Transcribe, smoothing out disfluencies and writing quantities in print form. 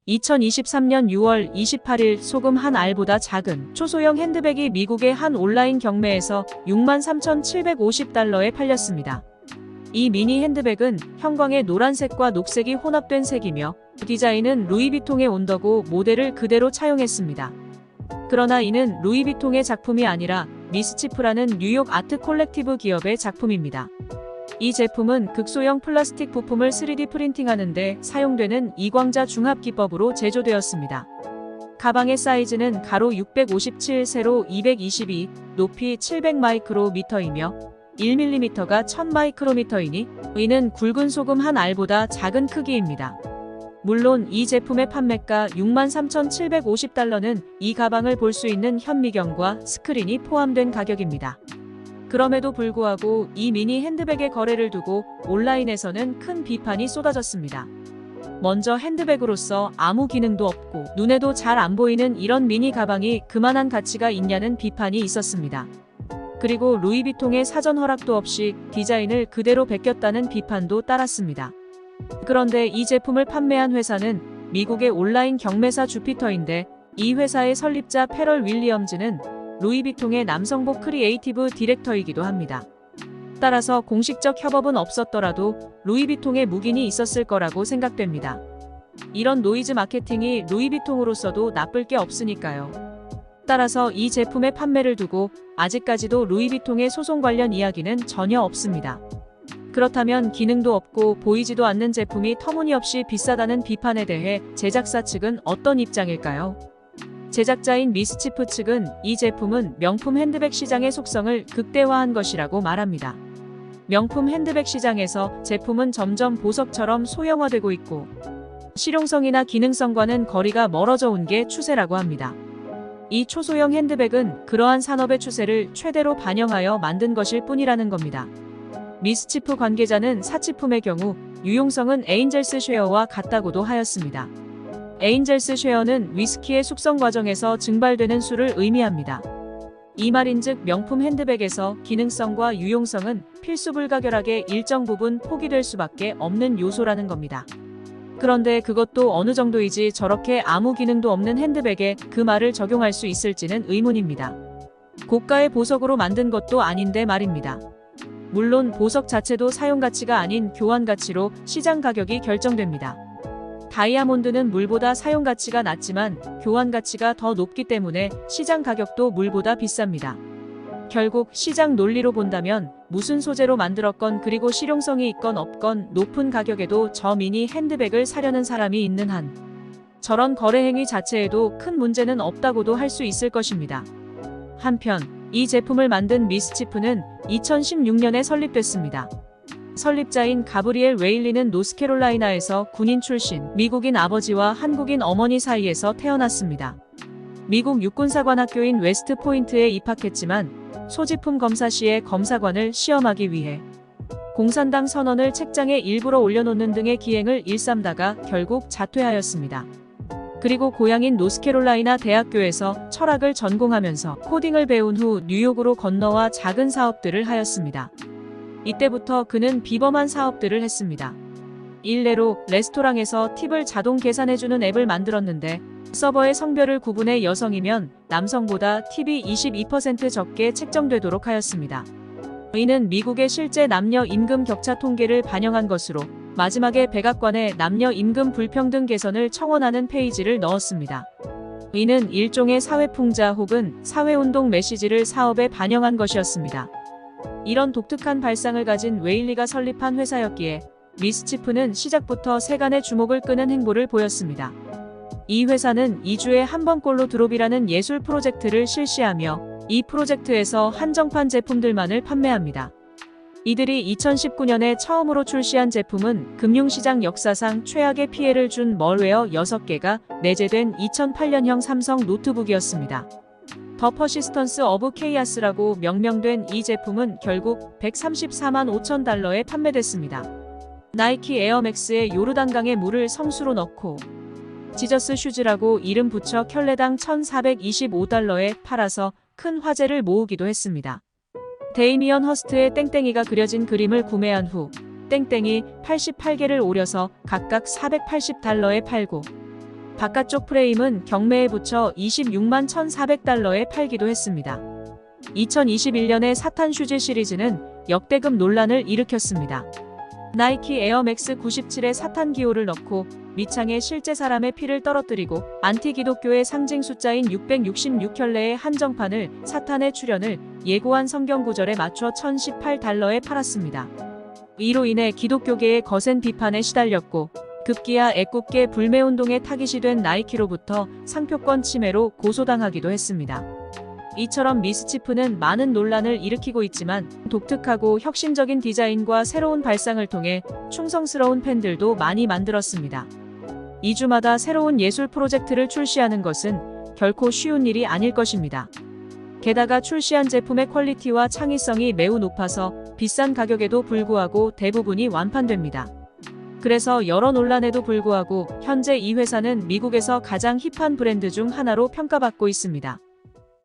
2023년 6월 28일 소금 한 알보다 작은 초소형 핸드백이 미국의 한 온라인 경매에서 63,750달러에 팔렸습니다. 이 미니 핸드백은 형광의 노란색과 녹색이 혼합된 색이며 디자인은 루이비통의 온더고 모델을 그대로 차용했습니다. 그러나 이는 루이비통의 작품이 아니라 미스치프라는 뉴욕 아트 콜렉티브 기업의 작품입니다. 이 제품은 극소형 플라스틱 부품을 3D 프린팅하는 데 사용되는 이광자 중합 기법으로 제조되었습니다. 가방의 사이즈는 가로 657, 세로 222, 높이 700마이크로미터이며 1mm가 1000마이크로미터이니 이는 굵은 소금 한 알보다 작은 크기입니다. 물론 이 제품의 판매가 63,750달러는 이 가방을 볼 수 있는 현미경과 스크린이 포함된 가격입니다. 그럼에도 불구하고 이 미니 핸드백의 거래를 두고 온라인에서는 큰 비판이 쏟아졌습니다. 먼저 핸드백으로서 아무 기능도 없고 눈에도 잘 안 보이는 이런 미니 가방이 그만한 가치가 있냐는 비판이 있었습니다. 그리고 루이비통의 사전 허락도 없이 디자인을 그대로 베꼈다는 비판도 따랐습니다. 그런데 이 제품을 판매한 회사는 미국의 온라인 경매사 주피터인데 이 회사의 설립자 패럴 윌리엄즈는 루이비통의 남성복 크리에이티브 디렉터이기도 합니다. 따라서 공식적 협업은 없었더라도 루이비통의 묵인이 있었을 거라고 생각됩니다. 이런 노이즈 마케팅이 루이비통으로서도 나쁠 게 없으니까요. 따라서 이 제품의 판매를 두고 아직까지도 루이비통의 소송 관련 이야기는 전혀 없습니다. 그렇다면 기능도 없고 보이지도 않는 제품이 터무니없이 비싸다는 비판에 대해 제작사 측은 어떤 입장일까요? 제작자인 미스치프 측은 이 제품은 명품 핸드백 시장의 속성을 극대화한 것이라고 말합니다. 명품 핸드백 시장에서 제품은 점점 보석처럼 소형화되고 있고 실용성이나 기능성과는 거리가 멀어져 온 게 추세라고 합니다. 이 초소형 핸드백은 그러한 산업의 추세를 최대로 반영하여 만든 것일 뿐이라는 겁니다. 미스치프 관계자는 사치품의 경우 유용성은 에인젤스 쉐어와 같다고도 하였습니다. 에인젤스 쉐어는 위스키의 숙성 과정에서 증발되는 술을 의미합니다. 이 말인즉 명품 핸드백에서 기능성과 유용성은 필수불가결하게 일정 부분 포기될 수밖에 없는 요소라는 겁니다. 그런데 그것도 어느 정도이지 저렇게 아무 기능도 없는 핸드백에 그 말을 적용할 수 있을지는 의문입니다. 고가의 보석으로 만든 것도 아닌데 말입니다. 물론 보석 자체도 사용 가치가 아닌 교환 가치로 시장 가격이 결정됩니다. 다이아몬드는 물보다 사용 가치가 낮지만 교환 가치가 더 높기 때문에 시장 가격도 물보다 비쌉니다. 결국 시장 논리로 본다면 무슨 소재로 만들었건 그리고 실용성이 있건 없건 높은 가격에도 저 미니 핸드백을 사려는 사람이 있는 한 저런 거래 행위 자체에도 큰 문제는 없다고도 할 수 있을 것입니다. 한편 이 제품을 만든 미스치프는 2016년에 설립됐습니다. 설립자인 가브리엘 웨일리는 노스캐롤라이나에서 군인 출신, 미국인 아버지와 한국인 어머니 사이에서 태어났습니다. 미국 육군사관학교인 웨스트 포인트에 입학했지만 소지품 검사 시에 검사관을 시험하기 위해 공산당 선언을 책장에 일부러 올려놓는 등의 기행을 일삼다가 결국 자퇴하였습니다. 그리고 고향인 노스캐롤라이나 대학교에서 철학을 전공하면서 코딩을 배운 후 뉴욕으로 건너와 작은 사업들을 하였습니다. 이때부터 그는 비범한 사업들을 했습니다. 일례로 레스토랑에서 팁을 자동 계산해주는 앱을 만들었는데 서버의 성별을 구분해 여성이면 남성보다 팁이 22% 적게 책정되도록 하였습니다. 이는 미국의 실제 남녀 임금 격차 통계를 반영한 것으로 마지막에 백악관에 남녀 임금 불평등 개선을 청원하는 페이지를 넣었습니다. 이는 일종의 사회풍자 혹은 사회운동 메시지를 사업에 반영한 것이었습니다. 이런 독특한 발상을 가진 웨일리가 설립한 회사였기에 미스치프는 시작부터 세간의 주목을 끄는 행보를 보였습니다. 이 회사는 2주에 한 번꼴로 드롭이라는 예술 프로젝트를 실시하며 이 프로젝트에서 한정판 제품들만을 판매합니다. 이들이 2019년에 처음으로 출시한 제품은 금융시장 역사상 최악의 피해를 준 멀웨어 6개가 내재된 2008년형 삼성 노트북이었습니다. 더 퍼시스턴스 오브 케이아스라고 명명된 이 제품은 결국 134만 5천 달러에 판매됐습니다. 나이키 에어맥스에 요르단강의 물을 성수로 넣고 지저스 슈즈라고 이름 붙여 켤레당 1,425달러에 팔아서 큰 화제를 모으기도 했습니다. 데이미언 허스트의 땡땡이가 그려진 그림을 구매한 후 땡땡이 88개를 오려서 각각 480달러에 팔고 바깥쪽 프레임은 경매에 붙여 26만 1,400달러에 팔기도 했습니다. 2021년의 사탄 슈즈 시리즈는 역대급 논란을 일으켰습니다. 나이키 에어맥스 97에 사탄 기호를 넣고 밑창에 실제 사람의 피를 떨어뜨리고 안티 기독교의 상징 숫자인 666켤레의 한정판을 사탄의 출현을 예고한 성경 구절에 맞춰 1,018달러에 팔았습니다. 이로 인해 기독교계의 거센 비판에 시달렸고 급기야 애국계 불매운동의 타깃이 된 나이키로부터 상표권 침해로 고소당하기도 했습니다. 이처럼 미스치프는 많은 논란을 일으키고 있지만 독특하고 혁신적인 디자인과 새로운 발상을 통해 충성스러운 팬들도 많이 만들었습니다. 2주마다 새로운 예술 프로젝트를 출시하는 것은 결코 쉬운 일이 아닐 것입니다. 게다가 출시한 제품의 퀄리티와 창의성이 매우 높아서 비싼 가격에도 불구하고 대부분이 완판됩니다. 그래서 여러 논란에도 불구하고 현재 이 회사는 미국에서 가장 힙한 브랜드 중 하나로 평가받고 있습니다.